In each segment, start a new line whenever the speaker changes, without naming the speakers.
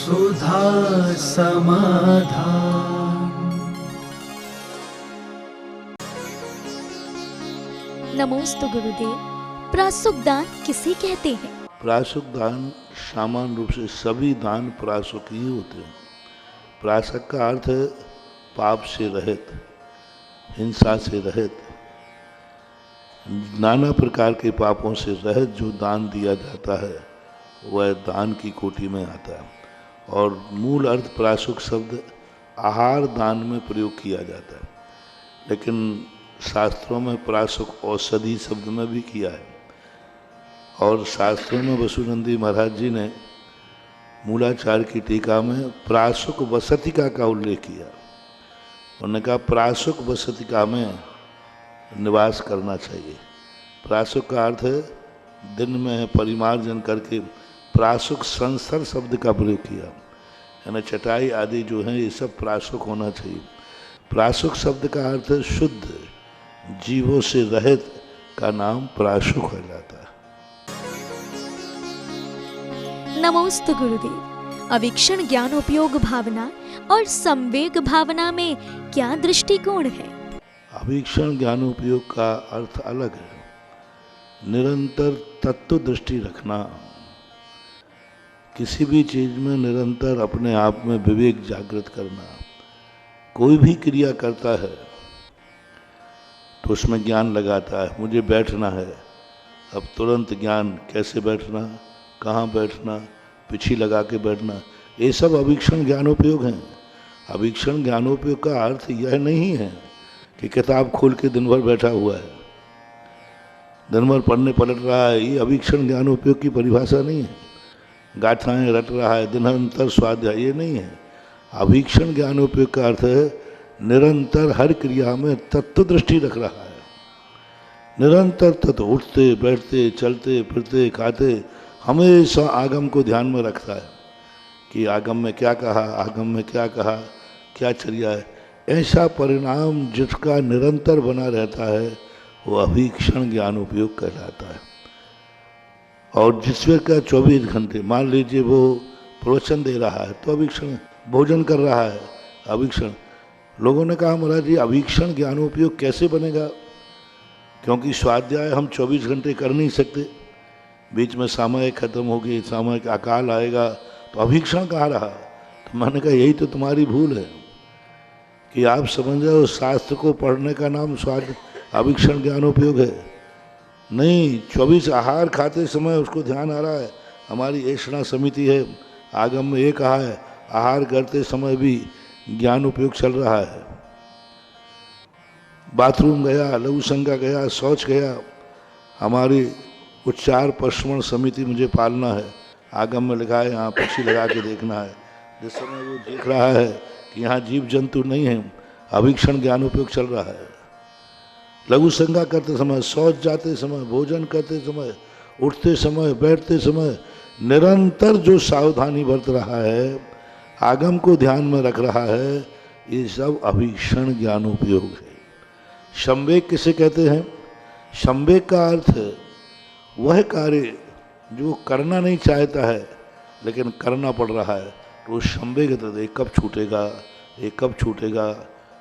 सुधा समाधान।
नमोस्तु गुरुदेव। प्रासुक दान किसे कहते हैं?
प्रासुक दान सामान्य रूप से सभी दान प्रासुक ही होते हैं। प्रासुक का अर्थ है पाप से रहित, हिंसा से रहित, नाना प्रकार के पापों से रहित जो दान दिया जाता है वह दान की कोटि में आता है। और मूल अर्थ प्रासुक शब्द आहार दान में प्रयोग किया जाता है, लेकिन शास्त्रों में प्रासुक औषधि शब्द में भी किया है। और शास्त्रों में वसुनंदी महाराज जी ने मूलाचार्य की टीका में प्रासुक वसतिका का उल्लेख किया। उन्होंने कहा प्रासुक वसतिका में निवास करना चाहिए। प्रासुक का अर्थ है दिन में परिमार्जन करके प्रासुक संसर शब्द का प्रयोग किया, यानी चटाई आदि जो है ये सब प्रासुक होना चाहिए। प्रासुक शब्द का अर्थ है शुद्ध, जीवों से रहित का नाम प्रासुक कहलाता है।
नमोस्तु गुरुदेव। अवीक्षण ज्ञानोपयोग भावना और संवेग भावना में क्या दृष्टिकोण है?
अवीक्षण ज्ञानोपयोग का अर्थ अलग है। निरंतर तत्व दृष्टि रखना, किसी भी चीज में निरंतर अपने आप में विवेक जागृत करना। कोई भी क्रिया करता है तो उसमें ज्ञान लगाता है। मुझे बैठना है, अब तुरंत ज्ञान, कैसे बैठना, कहाँ बैठना, पिछी लगा के बैठना, ये सब अवीक्षण ज्ञानोपयोग हैं। अवीक्षण ज्ञानोपयोग का अर्थ यह नहीं है कि किताब खोल के दिन भर बैठा हुआ है, दिन भर पढ़ने पलट रहा है। ये अवीक्षण ज्ञानोपयोग की परिभाषा नहीं है। गाथाएं रट रहा है, दिनंतर स्वाध्याय, ये नहीं है। अवीक्षण ज्ञानोपयोग का अर्थ है निरंतर हर क्रिया में तत्व दृष्टि रख रहा है। निरंतर तत्व, उठते बैठते चलते फिरते खाते, हमेशा आगम को ध्यान में रखता है कि आगम में क्या कहा, आगम में क्या कहा, क्या चर्या है। ऐसा परिणाम जिसका निरंतर बना रहता है वो अवीक्षण ज्ञानोपयोग कहलाता है। और जिसमें का 24 घंटे, मान लीजिए वो प्रवचन दे रहा है तो अवीक्षण, भोजन कर रहा है अवीक्षण। लोगों ने कहा महाराज जी अवीक्षण ज्ञानोपयोग कैसे बनेगा, क्योंकि स्वाध्याय हम 24 घंटे कर नहीं सकते, बीच में सामयिक खत्म होगी, सामयिक अकाल आएगा, तो अवीक्षण कहाँ रहा। तो मैंने कहा यही तो तुम्हारी भूल है कि आप समझ रहे हो शास्त्र को पढ़ने का नाम स्वाध्याय अवीक्षण ज्ञानोपयोग है। नहीं, 24 आहार खाते समय उसको ध्यान आ रहा है। हमारी ऐषणा समिति है, आगम में ये कहा है, आहार करते समय भी ज्ञान उपयोग चल रहा है। बाथरूम गया, लघु संज्ञा गया, शौच गया, हमारी उच्चार पश्चमण समिति मुझे पालना है। आगम में लिखा है यहाँ पक्षी लगा के देखना है। जिस समय वो देख रहा है कि यहाँ जीव जंतु नहीं है, अवीक्षण ज्ञानोपयोग चल रहा है। लघु संज्ञा करते समय, शौच जाते समय, भोजन करते समय, उठते समय, बैठते समय निरंतर जो सावधानी बरत रहा है, आगम को ध्यान में रख रहा है, ये सब अवीक्षण ज्ञानोपयोग है। संवेग किसे कहते हैं? संवेग का अर्थ है वह कार्य जो करना नहीं चाहता है लेकिन करना पड़ रहा है, तो संवेग ये कब छूटेगा, ये कब छूटेगा,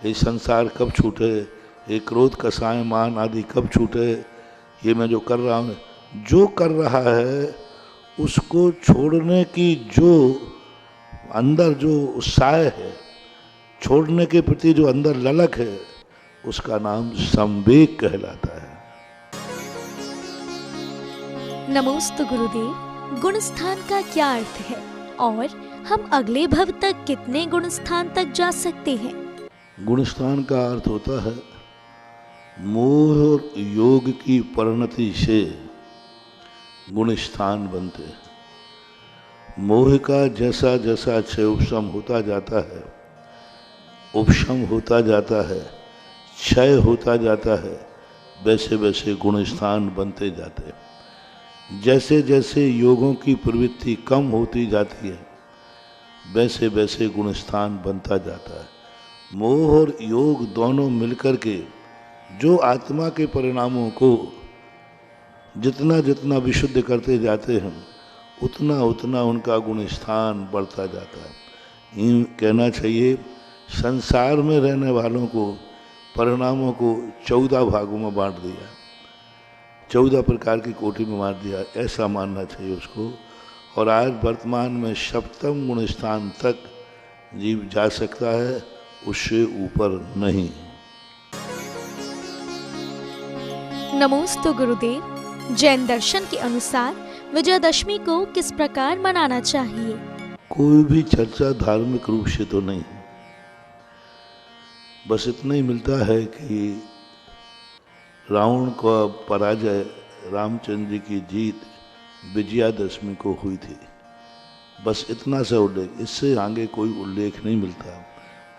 ये संसार कब छूटे, ये क्रोध कसाय मान आदि कब छूटे, ये मैं जो कर रहा हूँ, जो कर रहा है उसको छोड़ने की जो अंदर जो उत्साह है, छोड़ने के प्रति जो अंदर ललक है, उसका नाम संवेग कहलाता है।
नमोस्तु गुरुदेव। गुण स्थान का क्या अर्थ है और हम अगले भव तक कितने गुण स्थान तक जा सकते हैं?
गुण स्थान का अर्थ होता है मोह और योग की परिणति से गुण स्थान बनते हैं। मोह का जैसा जैसा क्षय उपशम होता जाता है, उपशम होता जाता है, क्षय होता जाता है, वैसे वैसे गुण स्थान बनते जाते हैं। जैसे जैसे योगों की प्रवृत्ति कम होती जाती है वैसे वैसे गुण स्थान बनता जाता है। मोह और योग दोनों मिलकर के जो आत्मा के परिणामों को जितना जितना विशुद्ध करते जाते हैं, उतना उतना उनका गुण स्थान बढ़ता जाता है। यूँ कहना चाहिए, संसार में रहने वालों को परिणामों को 14 भागों में बांट दिया, 14 प्रकार की कोटि में बांट दिया, ऐसा मानना चाहिए उसको। और आज वर्तमान में सप्तम गुण स्थान तक जीव जा सकता है, उससे ऊपर नहीं।
नमोस्तु गुरुदेव। जैन दर्शन के अनुसार विजयादशमी को किस प्रकार मनाना चाहिए?
कोई भी चर्चा धार्मिक रूप से तो नहीं, बस इतना ही मिलता है कि रावण का पराजय, रामचंद्र जी की जीत विजयादशमी को हुई थी, बस इतना सा उल्लेख, इससे आगे कोई उल्लेख नहीं मिलता।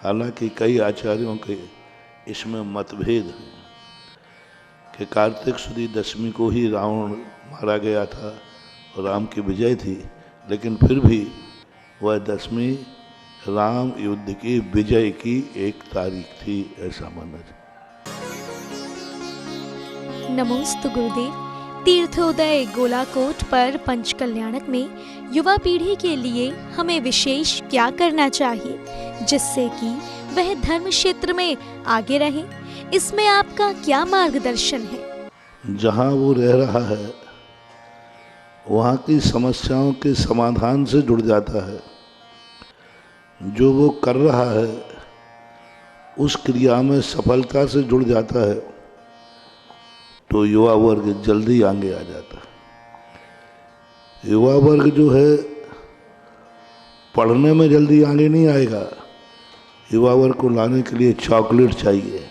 हालांकि कई आचार्यों के इसमें मतभेद हैं कि कार्तिक शुद्ध दशमी को ही रावण मारा गया था और राम की विजय थी, लेकिन फिर भी वह दशमी राम युद्ध की विजय की एक तारीख थी, ऐसा माना जाए।
नमोस्तु गुरुदेव। तीर्थोदय गोलाकोट पर पंचकल्याणक में युवा पीढ़ी के लिए हमें विशेष क्या करना चाहिए जिससे कि वह धर्म क्षेत्र में आगे रहे? इसमें आपका क्या मार्गदर्शन है?
जहाँ वो रह रहा है वहाँ की समस्याओं के समाधान से जुड़ जाता है, जो वो कर रहा है उस क्रिया में सफलता से जुड़ जाता है, तो युवा वर्ग जल्दी आगे आ जाता है। युवा वर्ग जो है पढ़ने में जल्दी आगे नहीं आएगा, युवा वर्ग को लाने के लिए चॉकलेट चाहिए।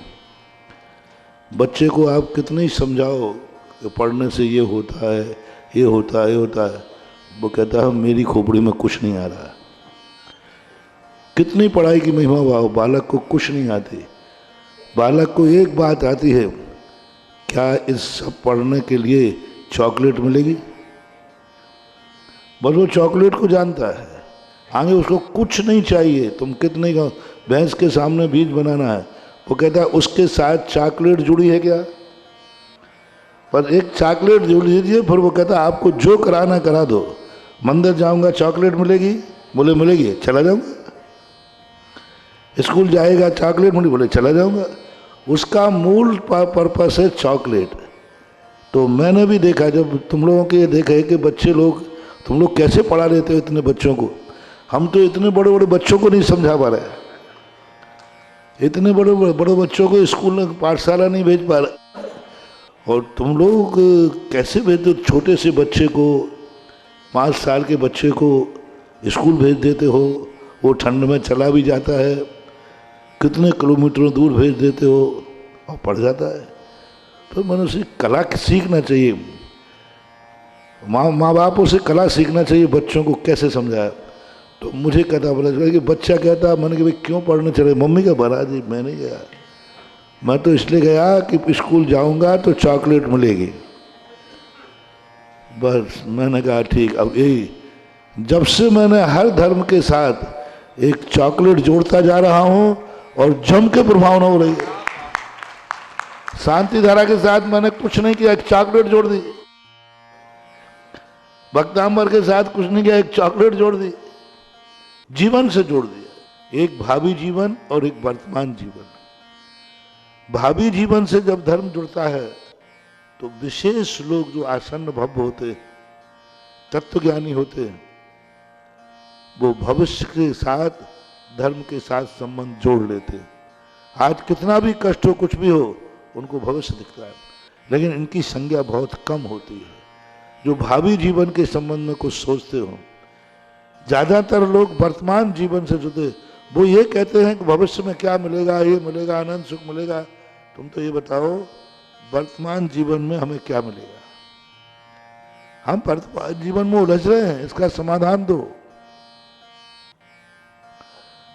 बच्चे को आप कितने ही समझाओ कि पढ़ने से ये होता है, ये होता है, ये होता है, वो कहता है मेरी खोपड़ी में कुछ नहीं आ रहा। कितनी पढ़ाई की महिमा वाह, बालक को कुछ नहीं आती। बालक को एक बात आती है, क्या इस सब पढ़ने के लिए चॉकलेट मिलेगी? बस वो चॉकलेट को जानता है, आगे उसको कुछ नहीं चाहिए। तुम कितने का भैंस के सामने बीज बनाना है, वो कहता है उसके साथ चॉकलेट जुड़ी है क्या? पर एक चॉकलेट जोड़ दीजिए, फिर वो कहता है आपको जो कराना करा दो। मंदिर जाऊंगा चॉकलेट मिलेगी, बोले मिलेगी, चला जाऊंगा। स्कूल जाएगा चॉकलेट मिलेगी, बोले चला जाऊंगा। उसका मूल पर्पस है चॉकलेट। तो मैंने भी देखा, जब तुम लोगों के ये देखा है कि बच्चे लोग, तुम लोग कैसे पढ़ा लेते हो इतने बच्चों को। हम तो इतने बड़े बड़े बच्चों को नहीं समझा पा रहे, इतने बड़े बड़े बच्चों को स्कूल पाठशाला नहीं भेज पा रहे, और तुम लोग कैसे भेजते हो? छोटे से बच्चे को, 5 साल के बच्चे को स्कूल भेज देते हो, वो ठंड में चला भी जाता है, कितने किलोमीटरों दूर भेज देते हो और पढ़ जाता है। तो मनुष्य कला सीखना चाहिए, माँ बापों से कला सीखना चाहिए, बच्चों को कैसे समझाया। तो मुझे कहता पता चला कि बच्चा कहता, मैंने कि भाई क्यों पढ़ने चले? मम्मी का भरा जी, मैं नहीं गया, मैं तो इसलिए गया कि स्कूल जाऊंगा तो चॉकलेट मिलेगी। बस मैंने कहा ठीक। अब यही जब से मैंने हर धर्म के साथ एक चॉकलेट जोड़ता जा रहा हूं और जम के प्रभाव हो रही है। शांति धारा के साथ मैंने कुछ नहीं किया, एक चॉकलेट जोड़ दी। भक्तांबर के साथ कुछ नहीं किया, एक चॉकलेट जोड़ दी, जीवन से जोड़ दिया। एक भावी जीवन और एक वर्तमान जीवन। भावी जीवन से जब धर्म जुड़ता है तो विशेष लोग जो आसन्न भव्य होते, तत्वज्ञानी होते हैं, वो भविष्य के साथ, धर्म के साथ संबंध जोड़ लेते हैं। आज कितना भी कष्ट हो, कुछ भी हो, उनको भविष्य दिखता है, लेकिन इनकी संज्ञा बहुत कम होती है। जो भावी जीवन के संबंध में कुछ सोचते हो, ज्यादातर लोग वर्तमान जीवन से जुड़े, वो ये कहते हैं कि भविष्य में क्या मिलेगा, ये मिलेगा, आनंद सुख मिलेगा। तुम तो ये बताओ वर्तमान जीवन में हमें क्या मिलेगा? हम वर्तमान जीवन में उलझ रहे हैं, इसका समाधान दो।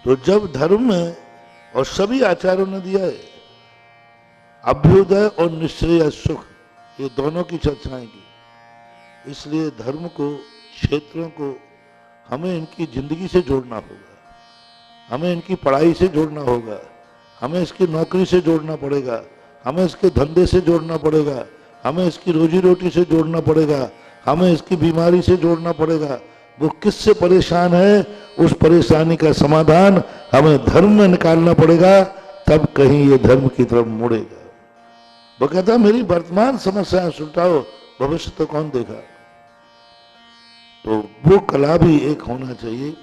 तो जब धर्म में, और सभी आचार्यों ने दिया है, अभ्युदय और निश्चय सुख, ये दोनों की चर्चाएं की। इसलिए धर्म को, क्षेत्रों को हमें इनकी जिंदगी से जोड़ना होगा, हमें इनकी पढ़ाई से जोड़ना होगा, हमें इसकी नौकरी से जोड़ना पड़ेगा, हमें इसके धंधे से जोड़ना पड़ेगा, हमें इसकी रोजी रोटी से जोड़ना पड़ेगा, हमें इसकी बीमारी से जोड़ना पड़ेगा। वो किससे परेशान है, उस परेशानी का समाधान हमें धर्म में निकालना पड़ेगा, तब कहीं ये धर्म की तरफ मुड़ेगा। वो कहता मेरी वर्तमान समस्याएं सुलझाओ, भविष्य तो कौन देखा। तो वो कला भी एक होना चाहिए।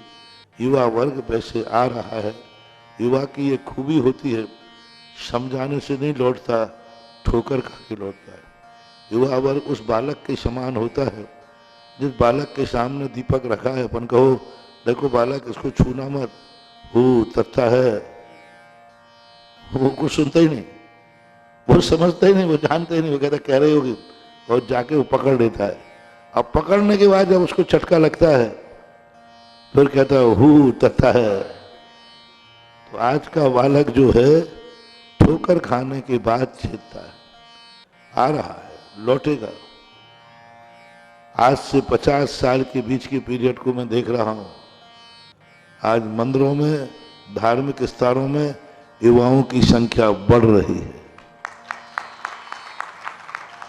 युवा वर्ग पैसे आ रहा है, युवा की ये खूबी होती है, समझाने से नहीं लौटता, ठोकर खा के लौटता है। युवा वर्ग उस बालक के समान होता है जिस बालक के सामने दीपक रखा है, अपन कहो देखो बालक इसको छूना मत, वो तत्ता है, वो कुछ सुनता ही नहीं, वो समझता ही नहीं, वो जानता ही नहीं, वो कहता कह रही होगी, और जाके वो पकड़ लेता है। अब पकड़ने के बाद जब उसको झटका लगता है फिर कहता है हु तत्ता है। तो आज का बालक जो है ठोकर खाने के बाद चेतता है, आ रहा है, लौटेगा। आज से 50 साल के बीच के पीरियड को मैं देख रहा हूं। आज मंदिरों में, धार्मिक स्थानों में युवाओं की संख्या बढ़ रही है।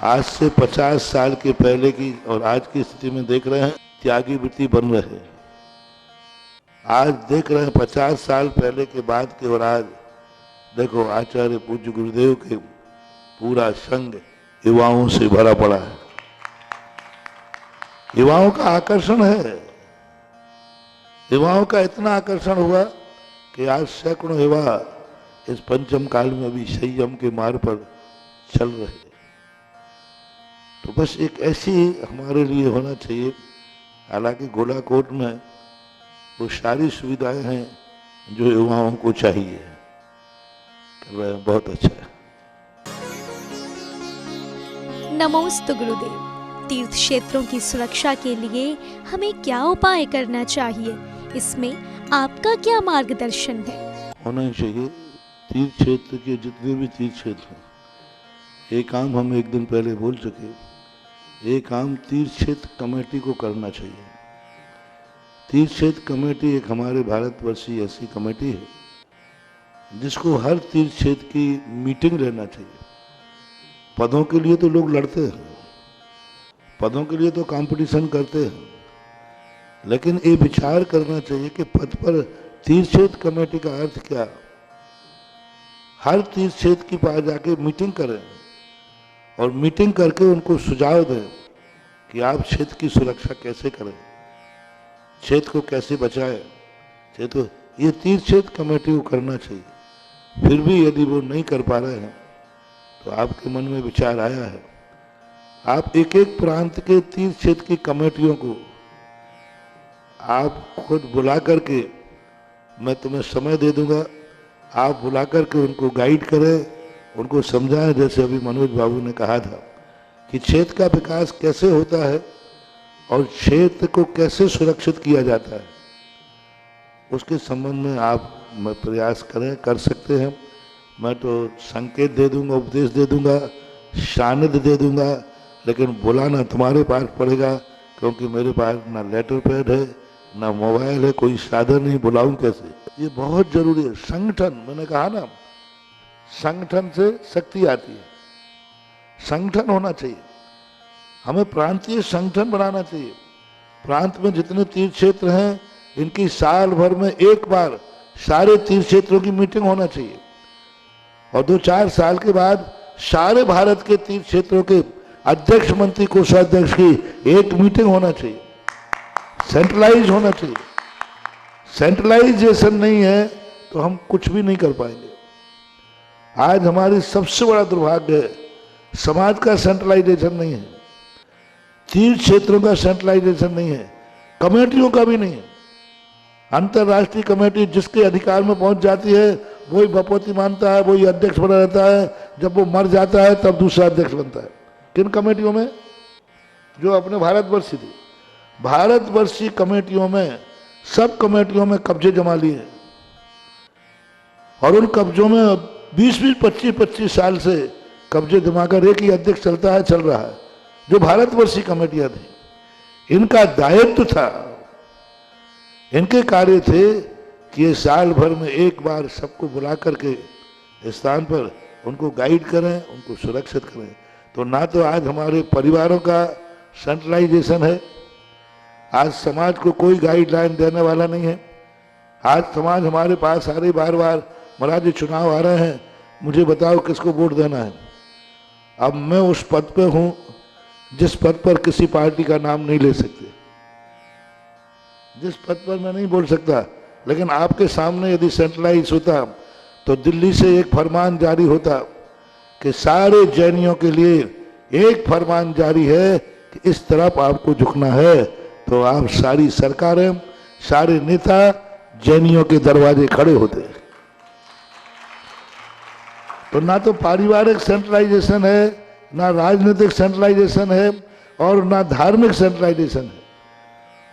आज से 50 साल के पहले की और आज की स्थिति में देख रहे हैं, त्यागी वृत्ति बन रहे हैं। आज देख रहे हैं 50 साल पहले के बाद के, और आज देखो आचार्य पूज्य गुरुदेव के पूरा संघ युवाओं से भरा पड़ा है। युवाओं का आकर्षण है, युवाओं का इतना आकर्षण हुआ कि आज सैकड़ों युवा इस पंचम काल में भी संयम के मार्ग पर चल रहे हैं। तो बस एक ऐसी हमारे लिए होना चाहिए। हालांकि गोलाकोट में वो सारी सुविधाएं हैं जो युवाओं को चाहिए, कर रहे हैं, बहुत अच्छा है।
नमोस्तु गुरुदेव। तीर्थ क्षेत्रों की सुरक्षा के लिए हमें क्या उपाय करना चाहिए, इसमें आपका क्या मार्गदर्शन है?
होना ही चाहिए। तीर्थ क्षेत्र के जितने भी तीर्थ क्षेत्र हैं, एक काम हम एक दिन पहले बोल चुके, एक काम तीर्थ क्षेत्र कमेटी को करना चाहिए। तीर्थ क्षेत्र कमेटी एक हमारे भारतवर्षीय ऐसी कमेटी है जिसको हर तीर्थ क्षेत्र की मीटिंग रहना चाहिए। पदों के लिए तो लोग लड़ते हैं, पदों के लिए तो कंपटीशन करते हैं, लेकिन ये विचार करना चाहिए कि पद पर तीर्थ क्षेत्र कमेटी का अर्थ क्या। हर तीर्थ क्षेत्र के पास जाके मीटिंग करें और मीटिंग करके उनको सुझाव दें कि आप क्षेत्र की सुरक्षा कैसे करें, क्षेत्र को कैसे बचाएं। क्षेत्र ये तीर्थ क्षेत्र कमेटी को करना चाहिए। फिर भी यदि वो नहीं कर पा रहे हैं तो आपके मन में विचार आया है, आप एक एक प्रांत के तीर्थ क्षेत्र की कमेटियों को आप खुद बुला करके, मैं तुम्हें समय दे दूंगा, आप बुला करके उनको गाइड करें, उनको समझाएं। जैसे अभी मनोज बाबू ने कहा था कि क्षेत्र का विकास कैसे होता है और क्षेत्र को कैसे सुरक्षित किया जाता है, उसके संबंध में आप प्रयास करें, कर सकते हैं। मैं तो संकेत दे दूंगा, उपदेश दे दूंगा, सानिध्य दे दूंगा, लेकिन बुलाना तुम्हारे पास पड़ेगा, क्योंकि मेरे पास ना लेटर पैड है, ना मोबाइल है, कोई साधन नहीं, बुलाऊं कैसे। ये बहुत जरूरी है। संगठन, मैंने कहा ना, संगठन से शक्ति आती है, संगठन होना चाहिए। हमें प्रांतीय संगठन बनाना चाहिए। प्रांत में जितने तीर्थ क्षेत्र हैं, इनकी साल भर में एक बार सारे तीर्थ क्षेत्रों की मीटिंग होना चाहिए, और 2-4 साल के बाद सारे भारत के तीर्थ क्षेत्रों के अध्यक्ष, मंत्री, कोषाध्यक्ष की एक मीटिंग होना चाहिए। सेंट्रलाइज होना चाहिए। सेंट्रलाइजेशन नहीं है तो हम कुछ भी नहीं कर पाएंगे। आज हमारी सबसे बड़ा दुर्भाग्य है, समाज का सेंट्रलाइजेशन नहीं है, तीर्थ क्षेत्रों का सेंट्रलाइजेशन नहीं है, कमेटियों का भी नहीं है। अंतर्राष्ट्रीय कमेटी जिसके अधिकार में पहुंच जाती है वही बपोती मानता है, वही अध्यक्ष बना रहता है। जब वो मर जाता है तब दूसरा अध्यक्ष बनता है। किन कमेटियों में? जो अपने भारतवर्षीय थी, भारतवर्षीय कमेटियों में, सब कमेटियों में कब्जे जमा लिए, और उन कब्जों में 20-20, 25-25 साल से कब्जे जमा कर एक ही अध्यक्ष चलता है, चल रहा है, जो भारतवर्षीय कमेटियां थी। इनका दायित्व था, इनके कार्य थे कि ये साल भर में एक बार सबको बुला करके स्थान पर उनको गाइड करें, उनको सुरक्षित करें। तो ना तो आज हमारे परिवारों का सेंट्रलाइजेशन है। आज समाज को कोई गाइडलाइन देने वाला नहीं है। आज समाज हमारे पास आ रही बार बार, महाराज जी चुनाव आ रहे हैं, मुझे बताओ किसको वोट देना है। अब मैं उस पद पे हूं जिस पद पर किसी पार्टी का नाम नहीं ले सकते, जिस पद पर मैं नहीं बोल सकता। लेकिन आपके सामने यदि सेंट्रलाइज होता तो दिल्ली से एक फरमान जारी होता कि सारे जैनियों के लिए एक फरमान जारी है कि इस तरफ आपको झुकना है, तो आप सारी सरकारें, सारे नेता जैनियों के दरवाजे खड़े होते। तो ना तो पारिवारिक सेंट्रलाइजेशन है, ना राजनीतिक सेंट्रलाइजेशन है, और ना धार्मिक सेंट्रलाइजेशन है।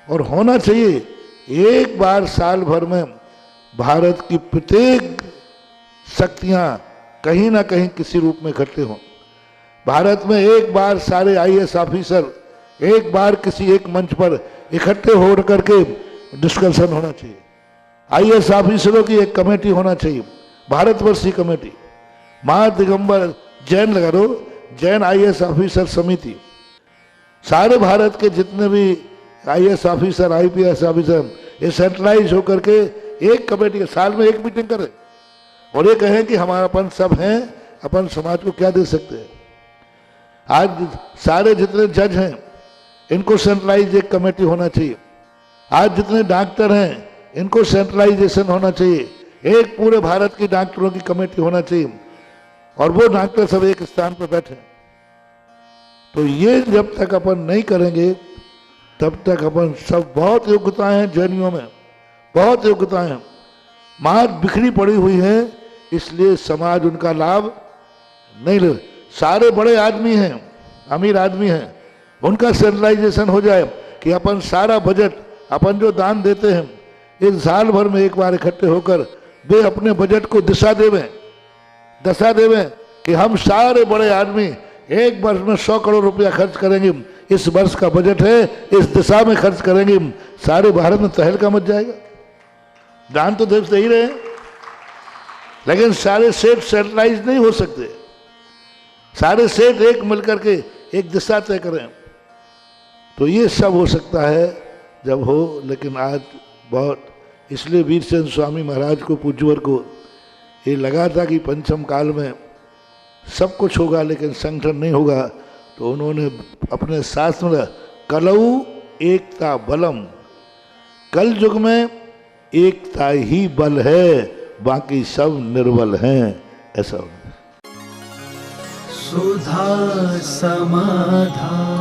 और होना चाहिए एक बार साल भर में भारत की प्रत्येक शक्तियां कहीं ना कहीं किसी रूप में इकट्ठे हों। भारत में एक बार सारे आईएएस ऑफिसर एक बार किसी एक मंच पर इकट्ठे हो करके डिस्कशन होना चाहिए। आईएएस ऑफिसरों की एक कमेटी होना चाहिए, भारतवर्षीय कमेटी। महा दिगंबर जैन लगा दो, जैन आईएएस ऑफिसर समिति। सारे भारत के जितने भी आईएएस ऑफिसर, आईपीएस ऑफिसर, ये सेंट्रलाइज होकर के एक कमेटी के साल में एक मीटिंग करें और ये कहें कि हमारा अपन सब हैं, अपन समाज को क्या दे सकते हैं। आज सारे जितने जज हैं इनको सेंट्रलाइज एक कमेटी होना चाहिए। आज जितने डॉक्टर हैं इनको सेंट्रलाइजेशन होना चाहिए, एक पूरे भारत की डॉक्टरों की कमेटी होना चाहिए और वो डॉक्टर सब एक स्थान पर बैठे। तो ये जब तक अपन नहीं करेंगे तब तक अपन सब, बहुत योग्यताएं हैं जैनियों में, बहुत योग्यताएं हैं, मात बिखरी पड़ी हुई है, इसलिए समाज उनका लाभ नहीं ले। सारे बड़े आदमी हैं, अमीर आदमी हैं, उनका सेंट्रलाइजेशन हो जाए कि अपन सारा बजट, अपन जो दान देते हैं, इस साल भर में एक बार इकट्ठे होकर वे अपने बजट को दिशा देवें कि हम सारे बड़े आदमी एक वर्ष में 100 करोड़ रुपया खर्च करेंगे, इस वर्ष का बजट है, इस दिशा में खर्च करेंगे। सारे भारत में तहलका मच जाएगा। दान तो देश दे ही रहे हैं, लेकिन सारे सेठ सेंट्रलाइज नहीं हो सकते। सारे सेठ एक मिलकर के एक दिशा तय करें तो ये सब हो सकता है जब हो। लेकिन आज बहुत, इसलिए वीरचंद स्वामी महाराज को, पूज्यवर को ये लगा था कि पंचम काल में सब कुछ होगा लेकिन संगठन नहीं होगा, तो उन्होंने अपने शास्त्र में कलऊ एकता बलम, कल युग में एकता ही बल है, बाकी सब निर्बल हैं, ऐसा।
सुधा समाधान।